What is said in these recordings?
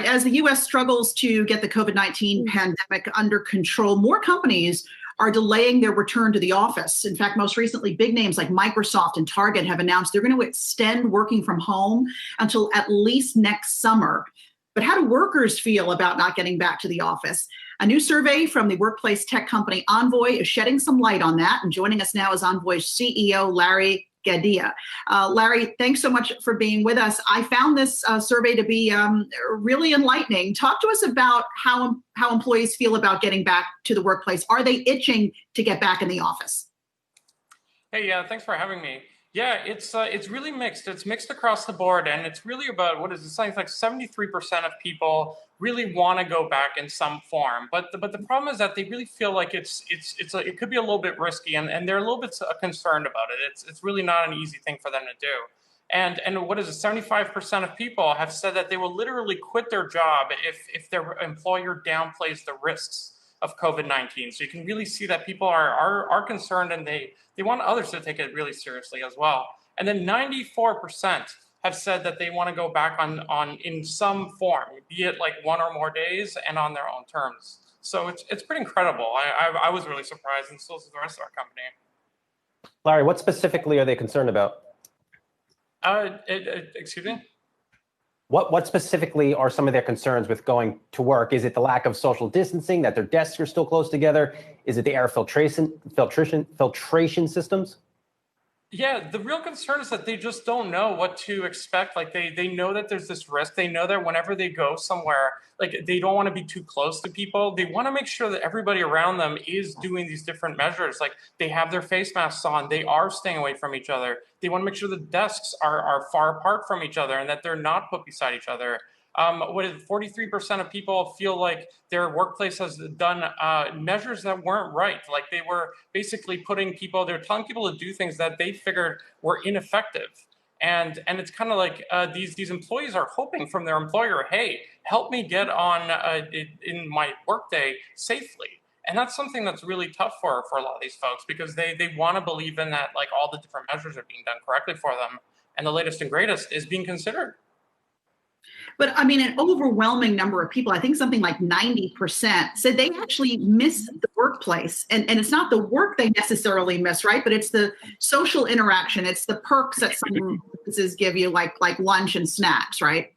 As the U.S. struggles to get the COVID-19 pandemic under control, more companies are delaying their return to the office. In fact, most recently, big names like Microsoft and Target have announced they're going to extend working from home until at least next summer. But how do workers feel about not getting back to the office? A new survey from the workplace tech company Envoy is shedding some light on that. And joining us now is Envoy's CEO, Larry Gadea. Larry, thanks so much for being with us. I found this survey to be really enlightening. Talk to us about how employees feel about getting back to the workplace. Are they itching to get back in the office? Hey, thanks for having me. Yeah, it's really mixed. It's mixed across the board, and it's really about, what is it? Something like 73% of people really want to go back in some form. But the problem is that they really feel like it could be a little bit risky, and they're a little bit concerned about it. It's really not an easy thing for them to do. And what is it? 75% of people have said that they will literally quit their job if their employer downplays the risks of COVID-19. So you can really see that people are concerned, and they want others to take it really seriously as well. And then 94% have said that they want to go back on in some form, be it like 1 or more days and on their own terms. So it's pretty incredible. I was really surprised, and so is the rest of our company. Larry, what specifically are they concerned about? Excuse me? What specifically are some of their concerns with going to work? Is it the lack of social distancing, that their desks are still close together? Is it the air filtration systems? Yeah, the real concern is that they just don't know what to expect. Like they know that there's this risk. They know that whenever they go somewhere, like they don't want to be too close to people. They want to make sure that everybody around them is doing these different measures. Like they have their face masks on. They are staying away from each other. They want to make sure the desks are far apart from each other and that they're not put beside each other. 43% of people feel like their workplace has done measures that weren't right. Like they were basically they're telling people to do things that they figured were ineffective. And it's kind of like these employees are hoping from their employer, hey, help me get on in my workday safely. And that's something that's really tough for a lot of these folks, because they want to believe in that, like all the different measures are being done correctly for them. And the latest and greatest is being considered. But I mean, an overwhelming number of people, I think something like 90%, said they actually miss the workplace. And it's not the work they necessarily miss, right? But it's the social interaction. It's the perks that some businesses give you, like lunch and snacks, right?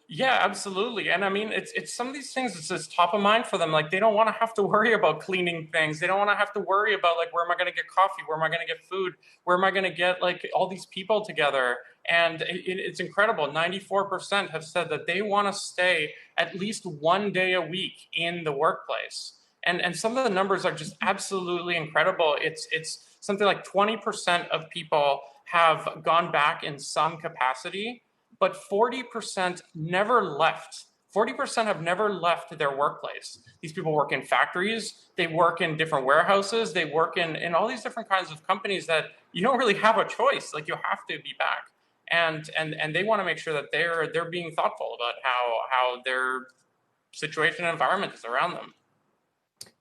Yeah, absolutely. And I mean, it's some of these things, it's just top of mind for them. Like they don't want to have to worry about cleaning things. They don't want to have to worry about like, where am I going to get coffee? Where am I going to get food? Where am I going to get like all these people together? And it's incredible. 94% have said that they want to stay at least 1 day a week in the workplace. And some of the numbers are just absolutely incredible. It's something like 20% of people have gone back in some capacity, but 40% never left. 40% have never left their workplace. These people work in factories, they work in different warehouses, they work in all these different kinds of companies that you don't really have a choice. Like you have to be back. And they want to make sure that they're being thoughtful about how their situation and environment is around them.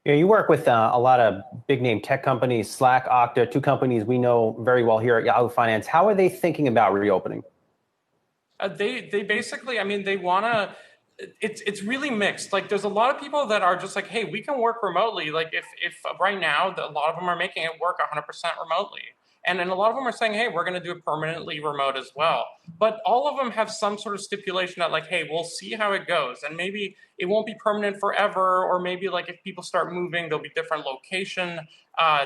Yeah, you work with a lot of big name tech companies, Slack, Okta, two companies we know very well here at Yahoo Finance. How are they thinking about reopening? They basically, I mean, they want to, it's really mixed. Like there's a lot of people that are just like, hey, we can work remotely. Like if right now, a lot of them are making it work 100% remotely. And then a lot of them are saying, hey, we're going to do it permanently remote as well. But all of them have some sort of stipulation that like, hey, we'll see how it goes. And maybe it won't be permanent forever. Or maybe like if people start moving, there'll be different location,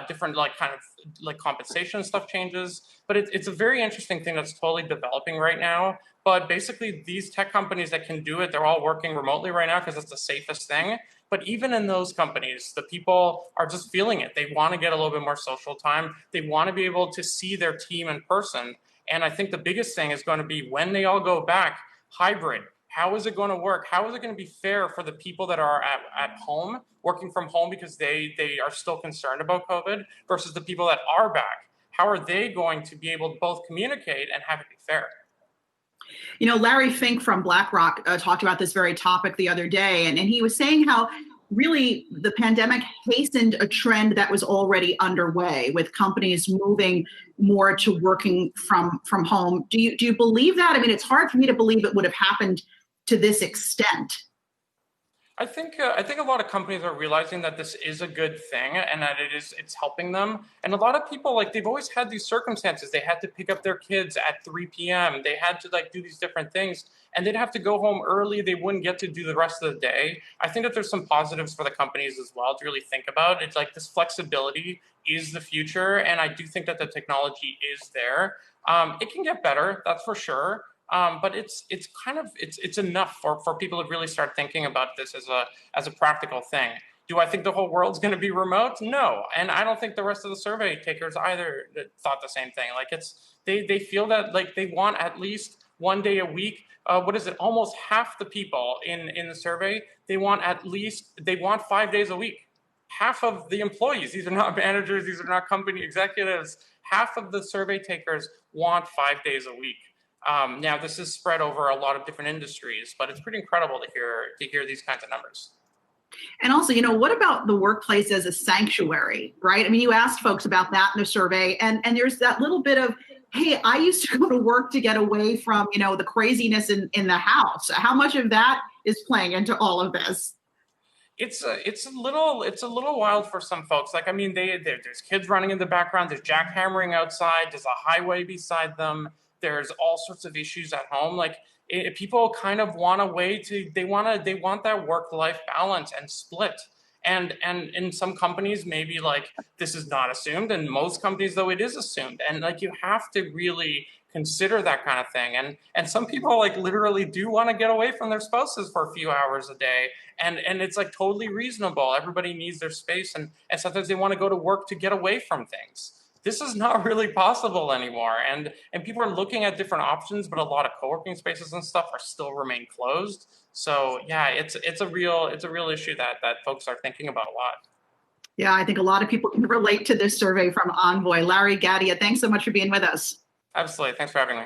different like kind of like compensation stuff changes. But it's a very interesting thing that's totally developing right now. But basically these tech companies that can do it, they're all working remotely right now because it's the safest thing. But even in those companies, the people are just feeling it. They want to get a little bit more social time. They want to be able to see their team in person. And I think the biggest thing is going to be when they all go back, hybrid. How is it going to work? How is it going to be fair for the people that are at home, working from home because they are still concerned about COVID, versus the people that are back? How are they going to be able to both communicate and have it be fair? You know, Larry Fink from BlackRock talked about this very topic the other day, and he was saying how really the pandemic hastened a trend that was already underway with companies moving more to working from home. Do you believe that? I mean, it's hard for me to believe it would have happened to this extent? I think a lot of companies are realizing that this is a good thing and that it's helping them. And a lot of people, like, they've always had these circumstances. They had to pick up their kids at 3 p.m. They had to like do these different things, and they'd have to go home early. They wouldn't get to do the rest of the day. I think that there's some positives for the companies as well to really think about. It's like this flexibility is the future, and I do think that the technology is there. It can get better, that's for sure. But it's enough for people to really start thinking about this as a practical thing. Do I think the whole world's going to be remote? No, and I don't think the rest of the survey takers either thought the same thing. Like they feel that like they want at least 1 day a week. What is it? Almost half the people in the survey, they want 5 days a week. Half of the employees, these are not managers, these are not company executives. Half of the survey takers want 5 days a week. Now, this is spread over a lot of different industries, but it's pretty incredible to hear these kinds of numbers. And also, what about the workplace as a sanctuary, right? I mean, you asked folks about that in the survey, and there's that little bit of, hey, I used to go to work to get away from, the craziness in the house. How much of that is playing into all of this? It's a little wild for some folks. Like, I mean, there's kids running in the background, there's jackhammering outside, there's a highway beside them. There's all sorts of issues at home. Like people kind of want a way to, they want that work-life balance and split. And in some companies, maybe like this is not assumed. And most companies, though, it is assumed. And like you have to really consider that kind of thing. And some people like literally do want to get away from their spouses for a few hours a day. And it's like totally reasonable. Everybody needs their space. And sometimes they want to go to work to get away from things. This is not really possible anymore, and people are looking at different options, but a lot of co-working spaces and stuff are still remain closed. So yeah, it's a real issue that folks are thinking about a lot. Yeah, I think a lot of people can relate to this survey from Envoy. Larry Gadea, thanks so much for being with us. Absolutely, thanks for having me.